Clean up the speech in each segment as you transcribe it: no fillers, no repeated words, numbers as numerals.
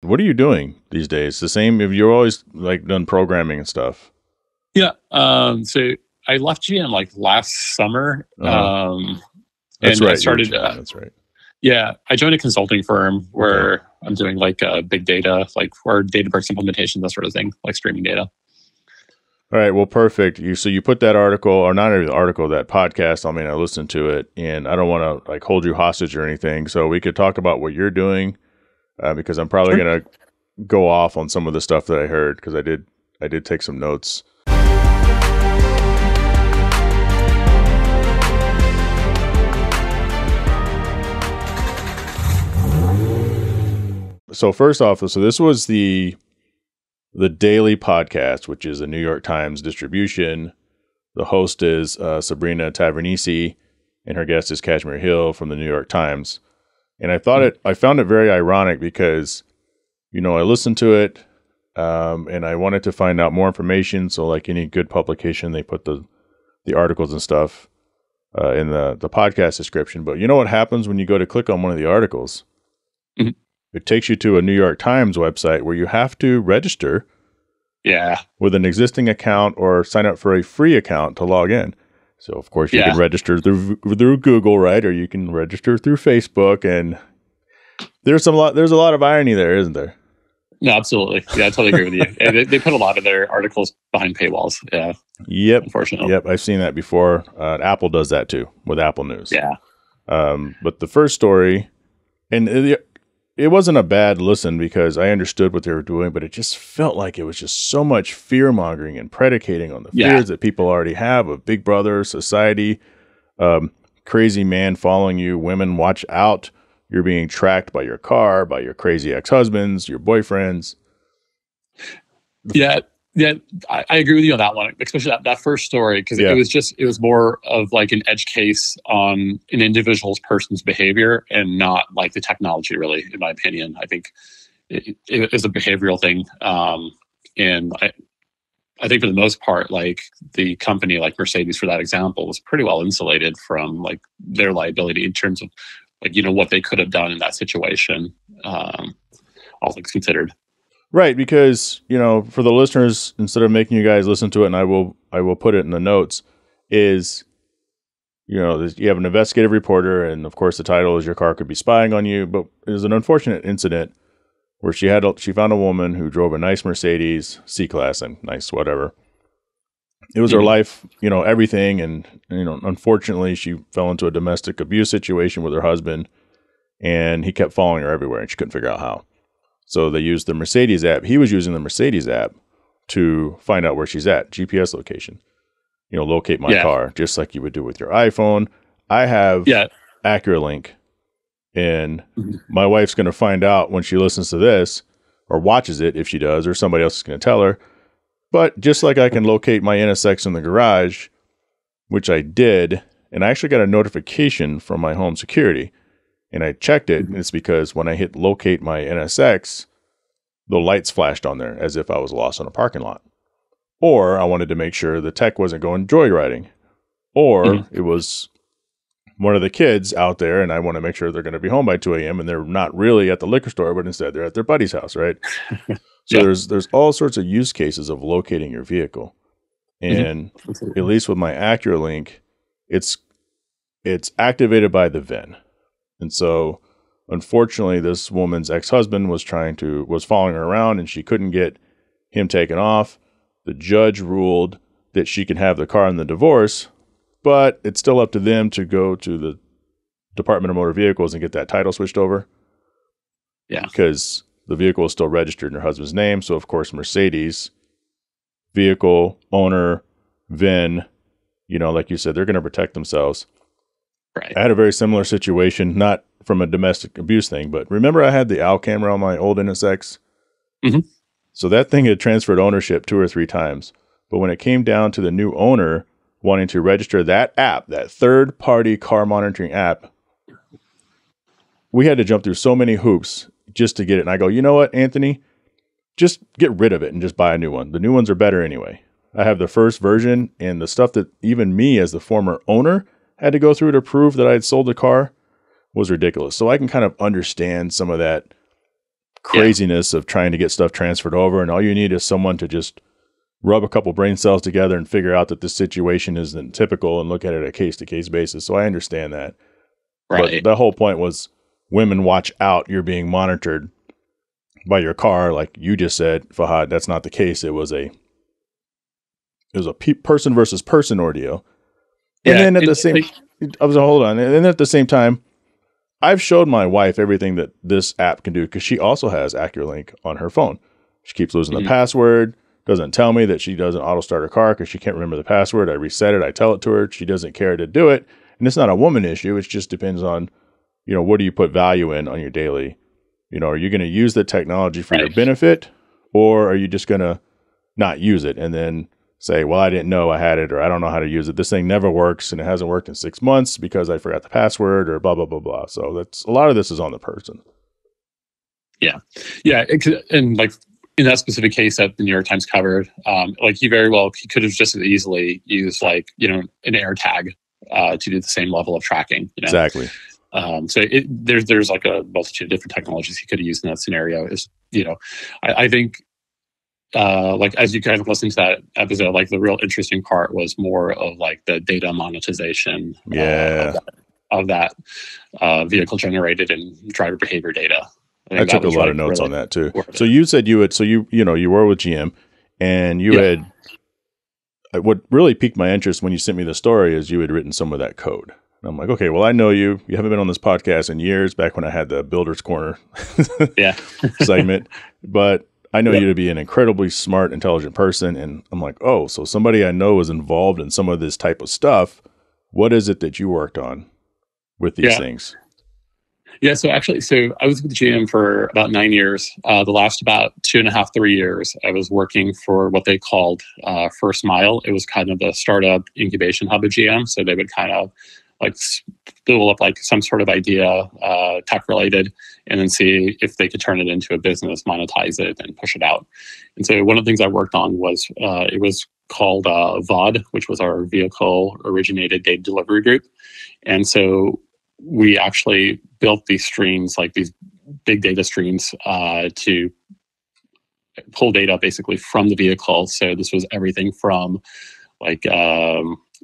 what are you doing these days? The same, if you're always like done programming and stuff. Yeah. So I left GM like last summer. That's and right. I started, That's right. yeah, I joined a consulting firm where I'm doing like big data, like or Databricks implementation, that sort of thing, like streaming data. All right. Well, perfect. So you put that article, or not even the article, that podcast. I mean, I listened to it, and I don't want to like hold you hostage or anything. So we could talk about what you're doing, because I'm probably going to go off on some of the stuff that I heard, because I did take some notes. So first off, so this was the Daily Podcast, which is a New York Times distribution. The host is Sabrina Tavernisi, and her guest is Kashmir Hill from the New York Times. And I found it very ironic because, I listened to it, and I wanted to find out more information. So like any good publication, they put the articles and stuff in the podcast description. But you know what happens when you go to click on one of the articles? Mm-hmm. It takes you to a New York Times website where you have to register with an existing account or sign up for a free account to log in. So, of course, you can register through Google, right? Or you can register through Facebook. And there's a lot of irony there, isn't there? No, absolutely. Yeah, I totally agree with you. And they put a lot of their articles behind paywalls. Yeah. Yep. Unfortunately. Yep. I've seen that before. Apple does that too with Apple News. Yeah. But the first story, and it wasn't a bad listen because I understood what they were doing, but it just felt like it was just so much fear mongering and predicating on the fears that people already have of Big Brother, society, crazy man following you, women, watch out. You're being tracked by your car, by your crazy ex-husbands, your boyfriends. Yeah. Yeah, I agree with you on that one, especially that first story, because it was more of like an edge case on an individual's person's behavior and not like the technology, really, in my opinion. I think it is a behavioral thing. And I think for the most part, like the company like Mercedes, for that example, was pretty well insulated from like their liability in terms of like, what they could have done in that situation, all things considered. Right, because, for the listeners, instead of making you guys listen to it, and I will put it in the notes, is, you have an investigative reporter, and of course the title is Your Car Could Be Spying on You, but it was an unfortunate incident where she found a woman who drove a nice Mercedes C-Class, and nice whatever. It was her life, everything, and, unfortunately she fell into a domestic abuse situation with her husband, and he kept following her everywhere, and she couldn't figure out how. So they used the Mercedes app. He was using the Mercedes app to find out where she's at, GPS location. Locate my car, just like you would do with your iPhone. I have AccuRelink, and my wife's going to find out when she listens to this, or watches it if she does, or somebody else is going to tell her. But just like I can locate my NSX in the garage, which I did, and I actually got a notification from my home security. And I checked it, and it's because when I hit locate my NSX, the lights flashed on there as if I was lost in a parking lot. Or I wanted to make sure the tech wasn't going joyriding. Or it was one of the kids out there, and I want to make sure they're going to be home by 2 a.m. and they're not really at the liquor store, but instead they're at their buddy's house, right? So there's all sorts of use cases of locating your vehicle. And at least with my AccuRelink, it's activated by the VIN. And so, unfortunately, this woman's ex-husband was following her around, and she couldn't get him taken off. The judge ruled that she can have the car in the divorce, but it's still up to them to go to the Department of Motor Vehicles and get that title switched over. Yeah. Because the vehicle is still registered in her husband's name. So, of course, Mercedes, vehicle, owner, VIN, like you said, they're going to protect themselves. Right. I had a very similar situation, not from a domestic abuse thing, but remember I had the OWL camera on my old NSX? So that thing had transferred ownership 2 or 3 times. But when it came down to the new owner wanting to register that app, that third-party car monitoring app, we had to jump through so many hoops just to get it. And I go, you know what, Anthony? Just get rid of it and just buy a new one. The new ones are better anyway. I have the first version, and the stuff that even me as the former owner had to go through to prove that I had sold the car was ridiculous. So I can kind of understand some of that craziness of trying to get stuff transferred over, and all you need is someone to just rub a couple brain cells together and figure out that this situation isn't typical and look at it a case-to-case basis. So I understand that. Right. But the whole point was women watch out. You're being monitored by your car. Like you just said, Fahad, that's not the case. It was a person versus person ordeal. And then at the same, hold on. And then at the same time, I've showed my wife everything that this app can do because she also has AccuLink on her phone. She keeps losing the password, doesn't tell me that she doesn't auto start her car because she can't remember the password. I reset it. I tell it to her. She doesn't care to do it. And it's not a woman issue. It just depends on, what do you put value in on your daily? Are you going to use the technology for your benefit, or are you just going to not use it and then say, well, I didn't know I had it, or I don't know how to use it. This thing never works and it hasn't worked in 6 months because I forgot the password, or blah, blah, blah, blah. So that's a lot of this is on the person. Yeah. Yeah. And like in that specific case that the New York Times covered, he could have just as easily used an AirTag to do the same level of tracking. Exactly. So there's like a multitude of different technologies he could have used in that scenario. I think as you kind of listen to that episode, like the real interesting part was more of like the data monetization of that vehicle generated and driver behavior data. I took a lot of notes on that too. So you said you were with GM and you had, what really piqued my interest when you sent me the story is you had written some of that code. And I'm like, okay, well, I know you haven't been on this podcast in years, back when I had the Builder's Corner segment, but I know you to be an incredibly smart, intelligent person. And I'm like, oh, so somebody I know is involved in some of this type of stuff. What is it that you worked on with these things? Yeah, so I was with GM for about 9 years. The last about 2.5, 3 years, I was working for what they called First Mile. It was kind of the startup incubation hub of GM. So they would kind of like build up like some sort of idea, tech related, and then see if they could turn it into a business, monetize it, and push it out. And so one of the things I worked on was it was called VOD, which was our Vehicle Originated Data Delivery Group. And so we actually built these streams, like these big data streams, to pull data basically from the vehicle. So this was everything from like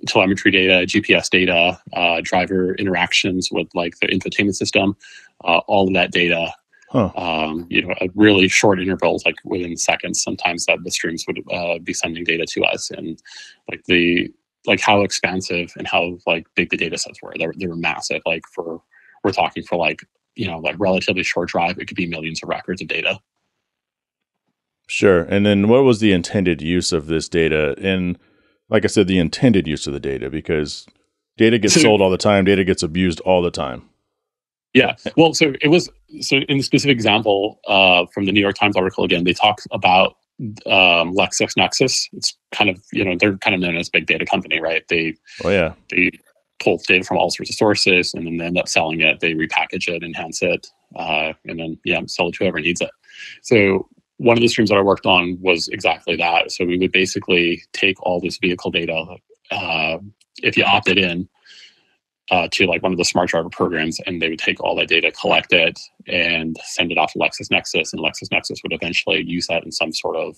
telemetry data, GPS data, driver interactions with like the infotainment system, all of that data. At really short intervals, like within seconds, sometimes that the streams would be sending data to us, and like how expansive and how like big the data sets were. They were massive. Like we're talking for like relatively short drive, it could be millions of records of data. Sure. And then what was the intended use of this data? And like I said, the intended use of the data, because data gets sold all the time. Data gets abused all the time. Yeah. Well, so in the specific example from the New York Times article, again, they talk about LexisNexis. It's kind of, they're kind of known as a big data company, right? They pull data from all sorts of sources, and then they end up selling it. They repackage it, enhance it, and then sell it to whoever needs it. So one of the streams that I worked on was exactly that. So we would basically take all this vehicle data, if you opted in to like one of the smart driver programs, and they would take all that data, collect it, and send it off to LexisNexis, and LexisNexis would eventually use that in some sort of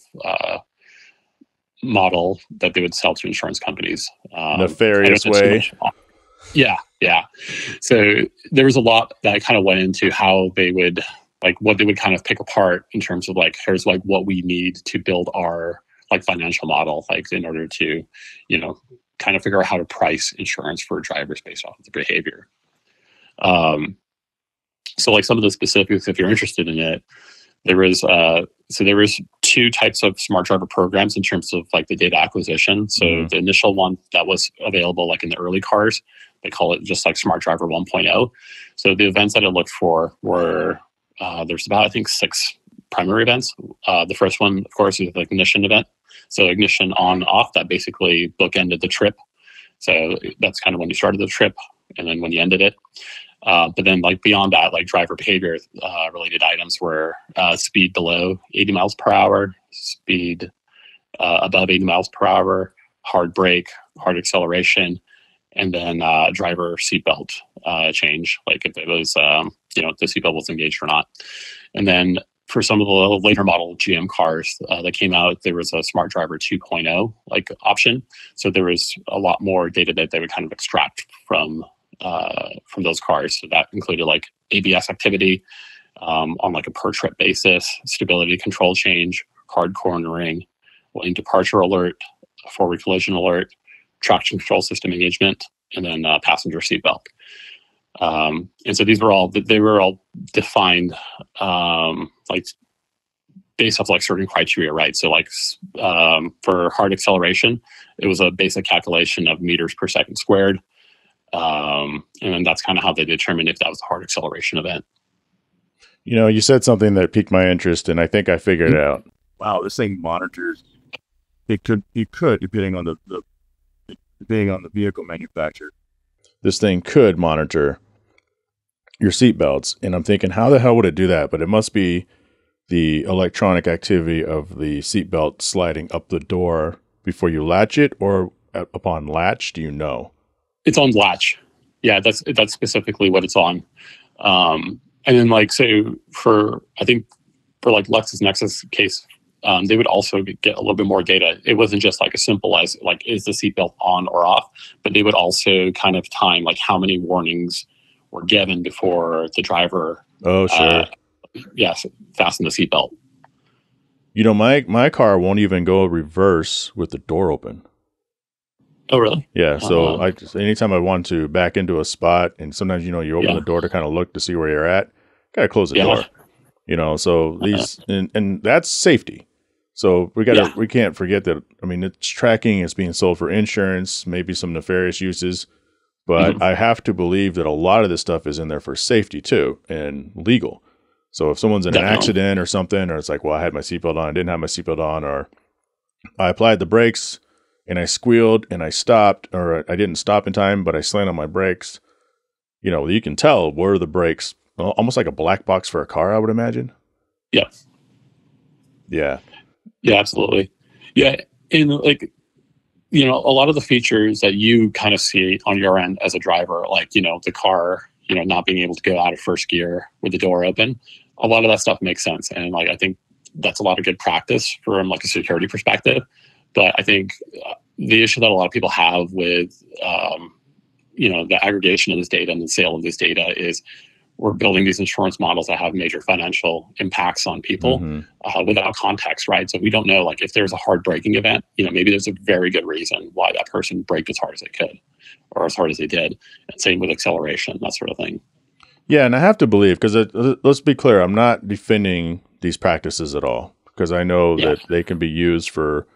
model that they would sell to insurance companies. Nefarious way. Yeah. So there was a lot that kind of went into how they would, like what they would kind of pick apart in terms of like, here's like what we need to build our like financial model, like in order to, kind of figure out how to price insurance for drivers based off of the behavior. So like some of the specifics, if you're interested in it, there was two types of smart driver programs in terms of like the data acquisition. So the initial one that was available like in the early cars, they call it just like Smart Driver 1.0. So the events that I looked for were there's about I think 6 primary events. The first one, of course, is the ignition event. So ignition on off, that basically bookended the trip. So that's kind of when you started the trip and then when you ended it. But then like beyond that, like driver behavior related items were speed below 80 miles per hour, speed above 80 miles per hour, hard brake, hard acceleration, and then driver seatbelt change, like if it was, the seatbelt was engaged or not. And then for some of the later model GM cars that came out, there was a Smart Driver 2.0 like option. So there was a lot more data that they would kind of extract from those cars. So that included like ABS activity on like a per trip basis, stability control change, hard cornering, lane departure alert, forward collision alert, traction control system engagement, and then passenger seatbelt. And so they were all defined like based off like certain criteria, right? So like for hard acceleration, it was a basic calculation of meters per second squared. And then that's kind of how they determined if that was a hard acceleration event. You said something that piqued my interest, and I think I figured it out. Wow, this thing monitors. It could depending on the vehicle manufacturer. This thing could monitor your seatbelts, and I'm thinking, how the hell would it do that? But it must be the electronic activity of the seatbelt sliding up the door before you latch it, or upon latch. Do you know? It's on latch. Yeah, that's specifically what it's on. And then like so for like LexisNexis case, they would also get a little bit more data. It wasn't just like as simple as like, is the seatbelt on or off, but they would also kind of time like how many warnings were given before the driver. Oh, sure. Fasten the seatbelt. My car won't even go reverse with the door open. Oh, really? Yeah. So anytime I want to back into a spot, and sometimes, you open the door to kind of look to see where you're at, got to close the door, so these, and that's safety. So we can't forget that. I mean, it's tracking, it's being sold for insurance, maybe some nefarious uses, but I have to believe that a lot of this stuff is in there for safety too and legal. So if someone's in an accident or something, or it's like, well, I had my seatbelt on, I didn't have my seatbelt on, or I applied the brakes and I squealed and I stopped, or I didn't stop in time, but I slammed on my brakes, you can tell where the brakes, almost like a black box for a car, I would imagine. Yeah. Yeah. Yeah, absolutely. Yeah. And like, a lot of the features that you kind of see on your end as a driver, like, the car, not being able to go out of first gear with the door open, a lot of that stuff makes sense. And like, I think that's a lot of good practice from like a security perspective. But I think the issue that a lot of people have with, the aggregation of this data and the sale of this data is we're building these insurance models that have major financial impacts on people without context, right? So we don't know, like, if there's a hard braking event, maybe there's a very good reason why that person braked as hard as they could or as hard as they did. And same with acceleration, that sort of thing. Yeah, and I have to believe, because let's be clear, I'm not defending these practices at all, because I know that they can be used for,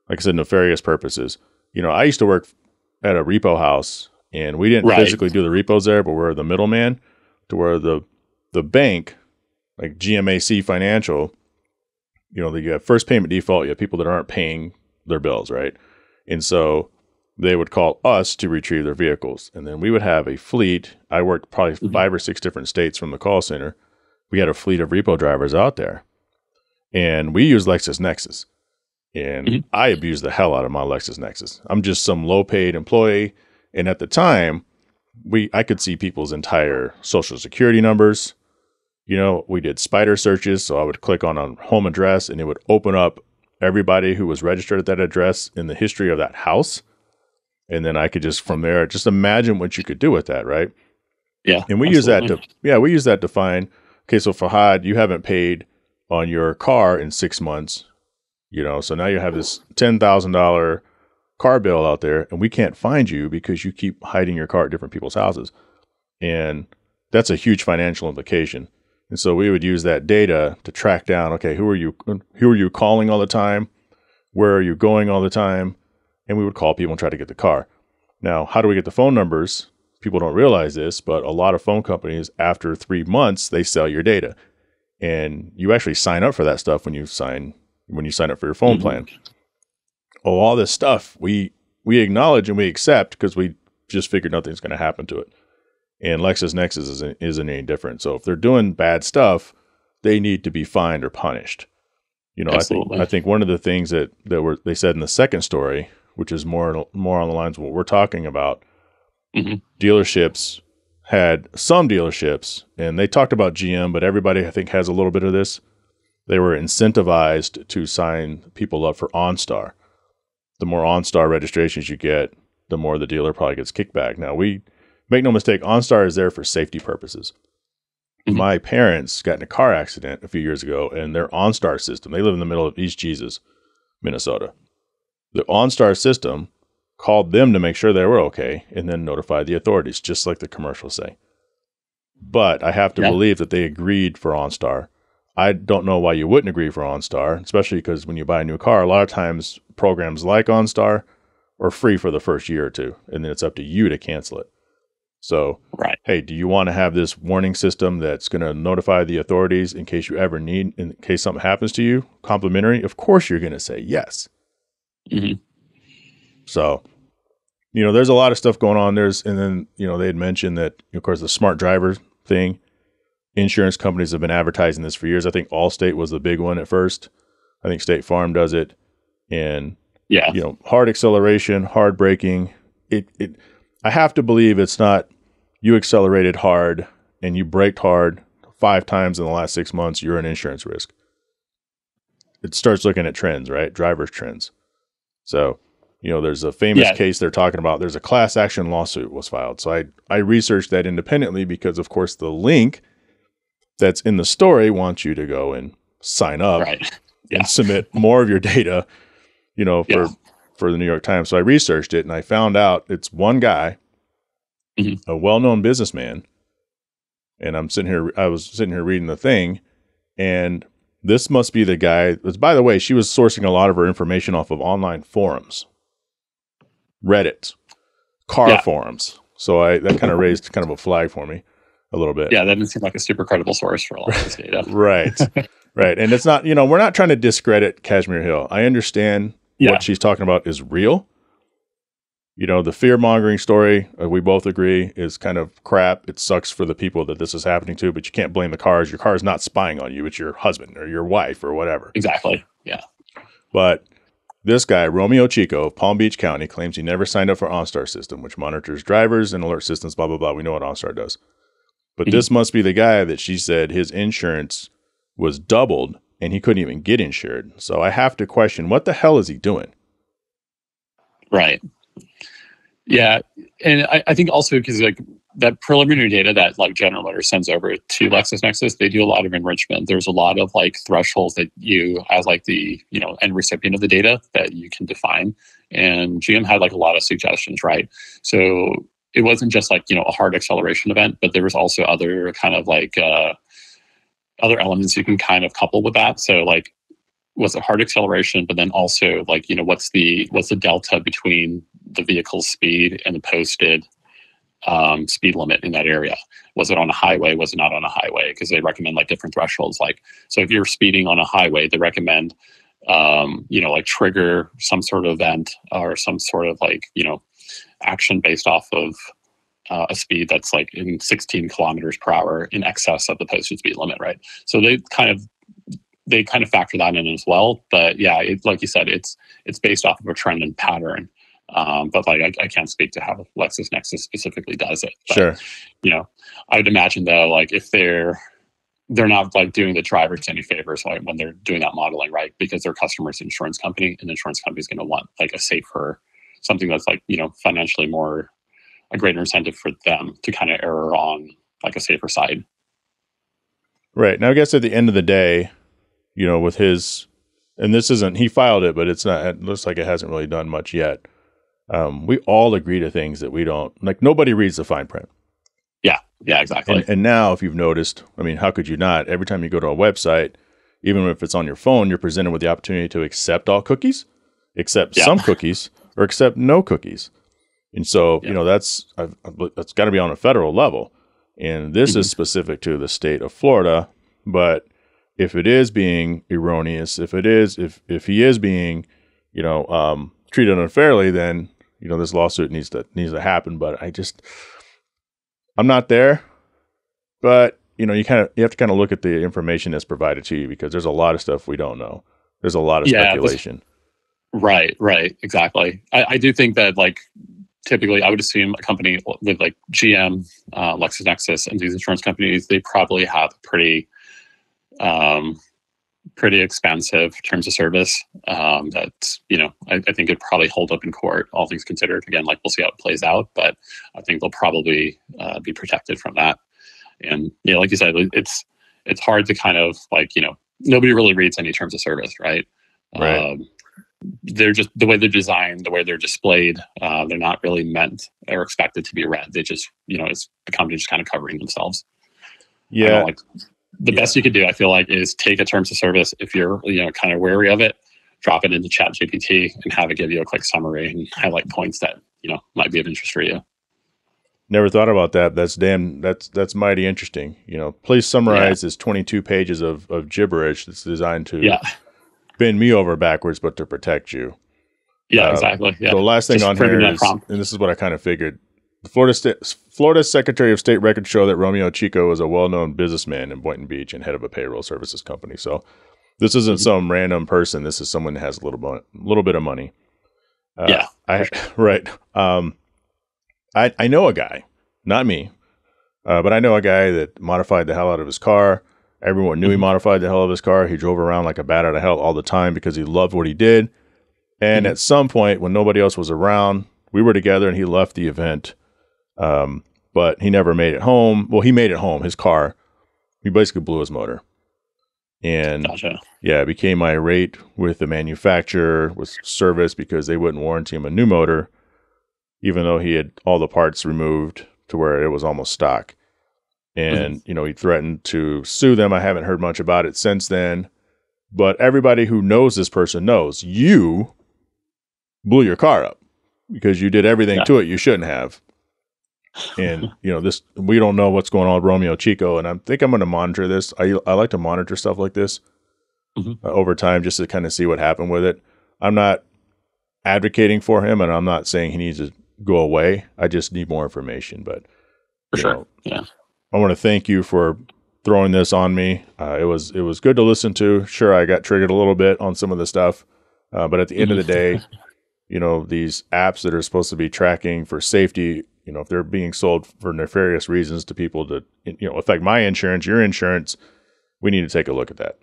like I said, nefarious purposes. I used to work at a repo house, and we didn't physically do the repos there, but we're the middleman, to where the bank, like GMAC Financial, you have first payment default, you have people that aren't paying their bills, right? And so they would call us to retrieve their vehicles. And then we would have a fleet. I worked probably 5 or 6 different states from the call center. We had a fleet of repo drivers out there. And we use LexisNexis. And I abused the hell out of my LexisNexis. I'm just some low-paid employee. And at the time, I could see people's entire social security numbers. We did spider searches. So I would click on a home address, and it would open up everybody who was registered at that address in the history of that house. And then I could just, from there, just imagine what you could do with that, right? Yeah. And we use that to find, okay, so Fahad, you haven't paid on your car in 6 months, so now you have this $10,000 car bill out there, and we can't find you because you keep hiding your car at different people's houses. And that's a huge financial implication. And so we would use that data to track down, okay, who are you calling all the time? Where are you going all the time? And we would call people and try to get the car. Now, how do we get the phone numbers? People don't realize this, but a lot of phone companies, after 3 months, they sell your data. And you actually sign up for that stuff when you sign up for your phone plan. Oh, all this stuff we acknowledge and we accept because we just figured nothing's going to happen to it. And LexisNexis isn't any different. So if they're doing bad stuff, they need to be fined or punished. I think one of the things that they said in the second story, which is more on the lines of what we're talking about, dealerships had some dealerships, and they talked about GM, but everybody I think has a little bit of this. they were incentivized to sign people up for OnStar. The more OnStar registrations you get, the more the dealer probably gets kickback. Now, we make no mistake, OnStar is there for safety purposes. Mm-hmm. My parents got in a car accident a few years ago, and their OnStar system, they live in the middle of East Jesus, Minnesota. The OnStar system called them to make sure they were okay and then notified the authorities, just like the commercials say. But I have to believe that they agreed for OnStar. I don't know why you wouldn't agree for OnStar, especially because when you buy a new car, a lot of times programs like OnStar are free for the first year or two, and then it's up to you to cancel it. So, hey, do you want to have this warning system that's going to notify the authorities in case you ever need, in case something happens to you, complimentary? Of course you're going to say yes. Mm-hmm. So, there's a lot of stuff going on. And then, they had mentioned that, of course, the smart driver thing, insurance companies have been advertising this for years. I think Allstate was the big one at first. I think State Farm does it. And, hard acceleration, hard braking. I have to believe it's not you accelerated hard and you braked hard 5 times in the last 6 months, you're an insurance risk. It starts looking at trends, right? Driver's trends. So, there's a famous case they're talking about. There's a class action lawsuit was filed. So I researched that independently because, of course, the link that's in the story wants you to go and sign up and submit more of your data, for the New York Times. So I researched it and I found out it's one guy, a well-known businessman. And I was sitting here reading the thing, and this must be the guy. By the way, she was sourcing a lot of her information off of online forums, Reddit, car forums. So that kind of raised kind of a flag for me a little bit. Yeah, that didn't seem like a super credible source for a lot of this data. Right. And it's not, we're not trying to discredit Kashmir Hill. I understand what she's talking about is real. The fear-mongering story, we both agree, is kind of crap. It sucks for the people that this is happening to, but you can't blame the cars. Your car is not spying on you. It's your husband or your wife or whatever. Exactly, yeah. But this guy, Romeo Chico of Palm Beach County, claims he never signed up for OnStar system, which monitors drivers and alert systems, blah, blah, blah. We know what OnStar does. But this must be the guy that she said his insurance was doubled and he couldn't even get insured. So I have to question, what the hell is he doing? Right. Yeah. And I think also because that preliminary data that General Motors sends over to LexisNexis, they do a lot of enrichment. There's a lot of thresholds that you, as the end recipient of the data, that you can define. And GM had a lot of suggestions, right? So it wasn't just a hard acceleration event, but there was also other kind of other elements you can kind of couple with that. So was it hard acceleration, but then also what's the delta between the vehicle's speed and the posted speed limit in that area? Was it on a highway? Was it not on a highway? Because they recommend different thresholds. So if you're speeding on a highway, they recommend trigger some sort of event or some sort of action based off of a speed that's in 16 kilometers per hour in excess of the posted speed limit, right? So they kind of factor that in as well. But yeah, like you said, it's based off of a trend and pattern. But I can't speak to how LexisNexis specifically does it. But, sure. I would imagine though, if they're not doing the drivers any favors when they're doing that modeling, right? Because their customer's insurance company, and the insurance company is going to want a safer, something that's financially more, a greater incentive for them to kind of err on a safer side. Right. Now, I guess at the end of the day, with his, and this isn't, he filed it, but it's not, it looks like it hasn't really done much yet. We all agree to things that we don't, nobody reads the fine print. Yeah, exactly. And now, if you've noticed, how could you not? Every time you go to a website, even if it's on your phone, you're presented with the opportunity to accept all cookies, accept some cookies, or accept no cookies. And so, that's got to be on a federal level. And this is specific to the state of Florida. But if it is being erroneous, if he is being, treated unfairly, then, this lawsuit needs to happen. But I'm not there. But, you have to kind of look at the information that's provided to you, because there's a lot of stuff we don't know. There's a lot of speculation. Right, exactly. I do think that typically, I would assume a company with GM, LexisNexis, and these insurance companies, they probably have a pretty pretty expensive terms of service. That, I think it'd probably hold up in court, all things considered. Again, like, we'll see how it plays out, but I think they'll probably be protected from that. And like you said, it's hard to kind of nobody really reads any terms of service, right? Right. They're just, the way they're designed, the way they're displayed, they're not really meant or expected to be read. They just, it's the company just kind of covering themselves. Yeah. The best you could do, I feel like, is take a terms of service. If you're, kind of wary of it, drop it into ChatGPT and have it give you a quick summary and highlight points that, might be of interest for you. Never thought about that. That's mighty interesting. Please summarize this 22 pages of gibberish that's designed to bend me over backwards, but to protect you. Yeah, exactly. Yeah. The last thing on here is, and this is what I kind of figured, Florida Secretary of State records show that Romeo Chico was a well-known businessman in Boynton Beach and head of a payroll services company. So this isn't some random person. This is someone that has a little bit of money. Right. I know a guy, not me, but I know a guy that modified the hell out of his car. Everyone knew he modified the hell out of his car. He drove around like a bat out of hell all the time because he loved what he did. And at some point, when nobody else was around, we were together and he left the event. But he never made it home. Well, he made it home, his car. He basically blew his motor. And became irate with the manufacturer, with service, because they wouldn't warranty him a new motor, even though he had all the parts removed to where it was almost stock. And, he threatened to sue them. I haven't heard much about it since then. But everybody who knows this person knows you blew your car up because you did everything to it you shouldn't have. And, we don't know what's going on with Romeo Chico. And I think I'm going to monitor this. I like to monitor stuff like this over time just to kind of see what happened with it. I'm not advocating for him, and I'm not saying he needs to go away. I just need more information. But for sure. Yeah. I want to thank you for throwing this on me. It was good to listen to. Sure, I got triggered a little bit on some of the stuff. But at the end of the day, these apps that are supposed to be tracking for safety, if they're being sold for nefarious reasons to people to, affect my insurance, your insurance, we need to take a look at that.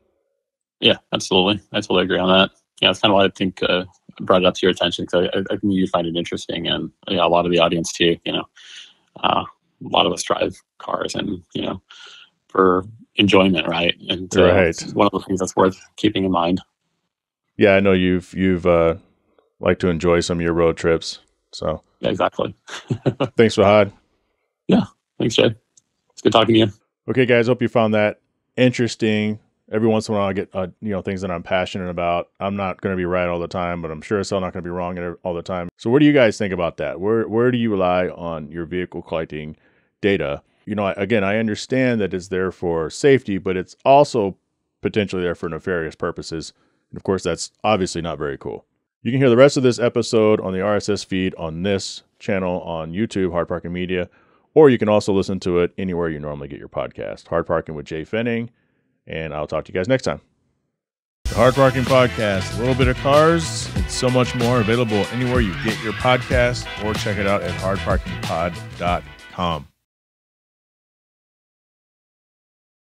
Yeah, absolutely. I totally agree on that. Yeah, that's kind of why I think I brought it up to your attention, because I think you find it interesting, and a lot of the audience too. A lot of us drive cars, and for enjoyment, right? And it's one of the things that's worth keeping in mind. Yeah, I know you've like to enjoy some of your road trips. So yeah, exactly. Thanks, Fahad. Yeah, thanks, Jay. It's good talking to you. Okay, guys, hope you found that interesting. Every once in a while, I get things that I'm passionate about. I'm not going to be right all the time, but I'm sure as hell not going to be wrong all the time. So, what do you guys think about that? Where do you rely on your vehicle collecting data? Again, I understand that it's there for safety, but it's also potentially there for nefarious purposes. And of course, that's obviously not very cool. You can hear the rest of this episode on the RSS feed on this channel on YouTube, Hard Parking Media, or you can also listen to it anywhere you normally get your podcast. Hard Parking with Jhae Pfenning, and I'll talk to you guys next time. The Hard Parking Podcast, a little bit of cars and so much more, available anywhere you get your podcast, or check it out at hardparkingpod.com.